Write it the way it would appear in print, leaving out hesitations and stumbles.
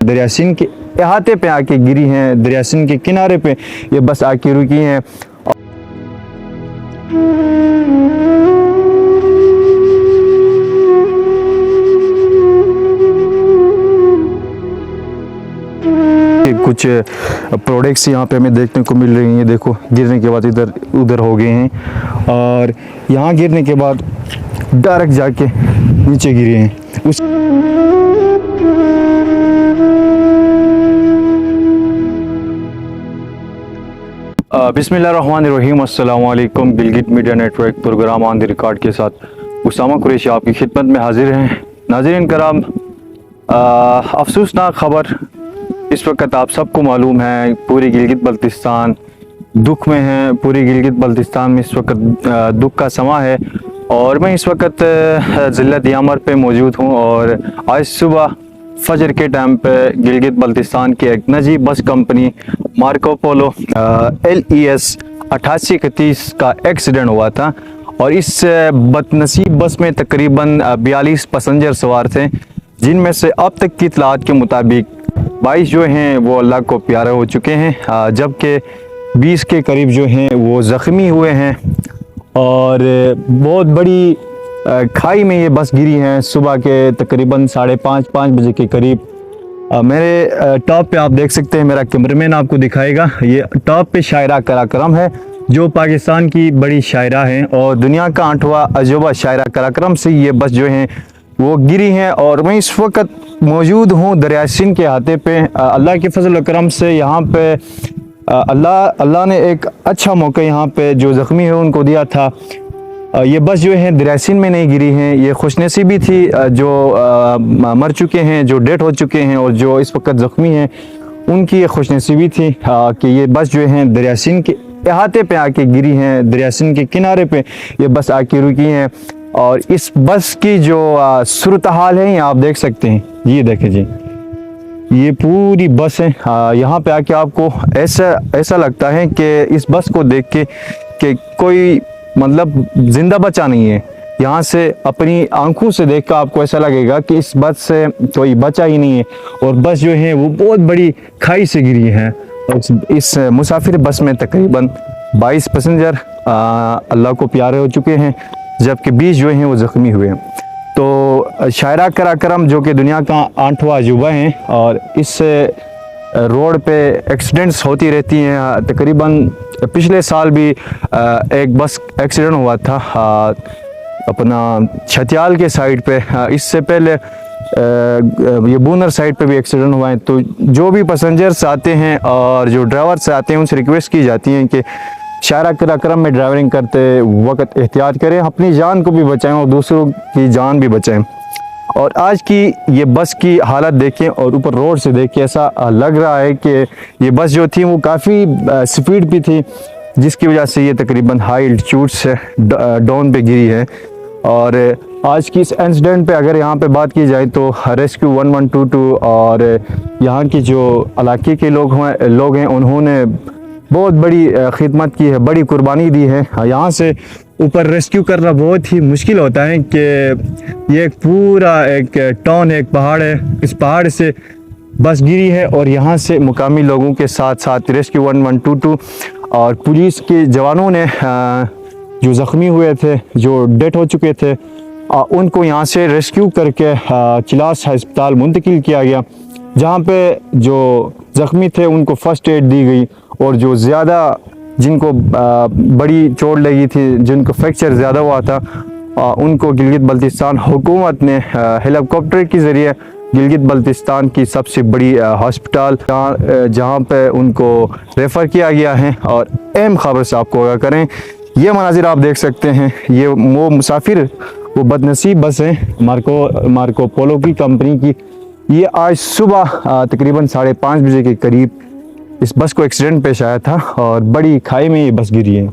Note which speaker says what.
Speaker 1: دریا سندھ کے احاطے پہ آ کے گری ہیں، دریا سندھ کے کنارے پہ یہ بس آ کے رکی ہیں۔ کچھ پروڈکٹس یہاں پہ ہمیں دیکھنے کو مل رہی ہیں، دیکھو گرنے کے بعد ادھر ہو گئے ہیں، اور یہاں گرنے کے بعد ڈائریکٹ جا کے نیچے گرے ہیں۔ بسم اللہ الرحمن الرحیم، السلام علیکم۔ Gilgit media network program on the record کے ساتھ اسامہ قریشی آپ کی خدمت میں حاضر ہیں۔ ناظرین کرام، افسوسناک خبر اس وقت آپ سب کو معلوم ہے، پوری گلگت بلتستان دکھ میں ہے، پوری گلگت بلتستان میں اس وقت دکھ کا سماں ہے، اور میں اس وقت ضلع دیامر پہ موجود ہوں، اور آج صبح فجر کے ٹائم پہ گلگت بلتستان کی ایک نجی بس کمپنی مارکو پولو LES 8831 کا ایکسیڈنٹ ہوا تھا، اور اس بدنصیب بس میں تقریباً 42 پیسنجر سوار تھے، جن میں سے اب تک کی اطلاعات کے مطابق 22 جو ہیں وہ اللہ کو پیارے ہو چکے ہیں، جبکہ 20 کے قریب جو ہیں وہ زخمی ہوئے ہیں، اور بہت بڑی کھائی میں یہ بس گری ہیں صبح کے تقریباً 5:30 بجے کے قریب۔ میرے ٹاپ پہ آپ دیکھ سکتے ہیں، میرا کیمرمین آپ کو دکھائے گا، یہ ٹاپ پہ شاعرہ قراقرم ہے، جو پاکستان کی بڑی شاعرہ ہیں، اور دنیا کا 8واں عجوبہ شاعرہ قراقرم سے یہ بس جو ہیں وہ گری ہیں، اور میں اس وقت موجود ہوں دریا سندھ کے احاطے پہ۔ اللہ کے فضل و کرم سے یہاں پہ اللہ نے ایک اچھا موقع یہاں پہ جو زخمی ہے ان کو دیا تھا۔ یہ بس جو ہے دریا سندھ میں نہیں گری ہیں، یہ خوش نصیبی تھی، جو مر چکے ہیں، جو ڈیتھ ہو چکے ہیں، اور جو اس وقت زخمی ہیں ان کی یہ خوش نصیبی تھی کہ یہ بس جو ہیں دریا سندھ کے احاطے پہ آ کے گری ہیں، دریا سندھ کے کنارے پہ یہ بس آ کے رکی ہیں، اور اس بس کی جو صورتحال ہے یہ آپ دیکھ سکتے ہیں، یہ دیکھیں جی، یہ پوری بس ہے۔ یہاں پہ آ کے آپ کو ایسا لگتا ہے کہ اس بس کو دیکھ کے کہ کوئی مطلب زندہ بچا نہیں ہے، یہاں سے اپنی آنکھوں سے دیکھ کر آپ کو ایسا لگے گا کہ اس بس سے کوئی بچا ہی نہیں ہے، اور بس جو ہے وہ بہت بڑی کھائی سے گری ہے، اور اس مسافر بس میں تقریباً 22 پیسنجر اللہ کو پیارے ہو چکے ہیں، جبکہ 20 جو ہیں وہ زخمی ہوئے ہیں۔ تو شاعرہ قراقرم جو کہ دنیا کا 8واں عجوبہ ہیں، اور اس روڈ پہ ایکسیڈنٹس ہوتی رہتی ہیں، تقریباً پچھلے سال بھی ایک بس ایکسیڈنٹ ہوا تھا اپنا چھتیال کے سائیڈ پہ، اس سے پہلے یہ بونر سائیڈ پہ بھی ایکسیڈنٹ ہوا ہے۔ تو جو بھی پیسنجرس آتے ہیں اور جو ڈرائیورس آتے ہیں ان سے ریکویسٹ کی جاتی ہیں کہ شاعرہ قراقرم میں ڈرائیورنگ کرتے وقت احتیاط کریں، اپنی جان کو بھی بچائیں اور دوسروں کی جان بھی بچائیں۔ اور آج کی یہ بس کی حالت دیکھیں، اور اوپر روڈ سے دیکھیں، ایسا لگ رہا ہے کہ یہ بس جو تھی وہ کافی سپیڈ پہ تھی، جس کی وجہ سے یہ تقریباً ہائی الٹیٹیوڈ سے ڈاؤن پہ گری ہے۔ اور آج کی اس انسیڈنٹ پہ اگر یہاں پہ بات کی جائے تو ریسکیو 1122 اور یہاں کی جو علاقے کے لوگ ہیں انہوں نے بہت بڑی خدمت کی ہے، بڑی قربانی دی ہے۔ یہاں سے اوپر ریسکیو کرنا بہت ہی مشکل ہوتا ہے، کہ یہ ایک پورا ایک ٹاؤن ہے، ایک پہاڑ ہے، اس پہاڑ سے بس گری ہے، اور یہاں سے مقامی لوگوں کے ساتھ ساتھ ریسکیو 1122 اور پولیس کے جوانوں نے جو زخمی ہوئے تھے، جو ڈیتھ ہو چکے تھے، ان کو یہاں سے ریسکیو کر کے چلاس ہسپتال منتقل کیا گیا، جہاں پہ جو زخمی تھے ان کو فرسٹ ایڈ دی گئی، اور جو زیادہ جن کو بڑی چوٹ لگی تھی، جن کو فریکچر زیادہ ہوا تھا، ان کو گلگت بلتستان حکومت نے ہیلی کاپٹر کے ذریعے گلگت بلتستان کی سب سے بڑی ہسپتال جہاں پہ ان کو ریفر کیا گیا ہے۔ اور اہم خبر سے آپ کو آگاہ کریں، یہ مناظر آپ دیکھ سکتے ہیں، یہ وہ مسافر، وہ بدنصیب بس ہیں مارکو پولو کی کمپنی کی، یہ آج صبح تقریباً 5:30 بجے کے قریب اس بس کو ایکسیڈنٹ پیش آیا تھا، اور بڑی کھائی میں یہ بس گری ہے۔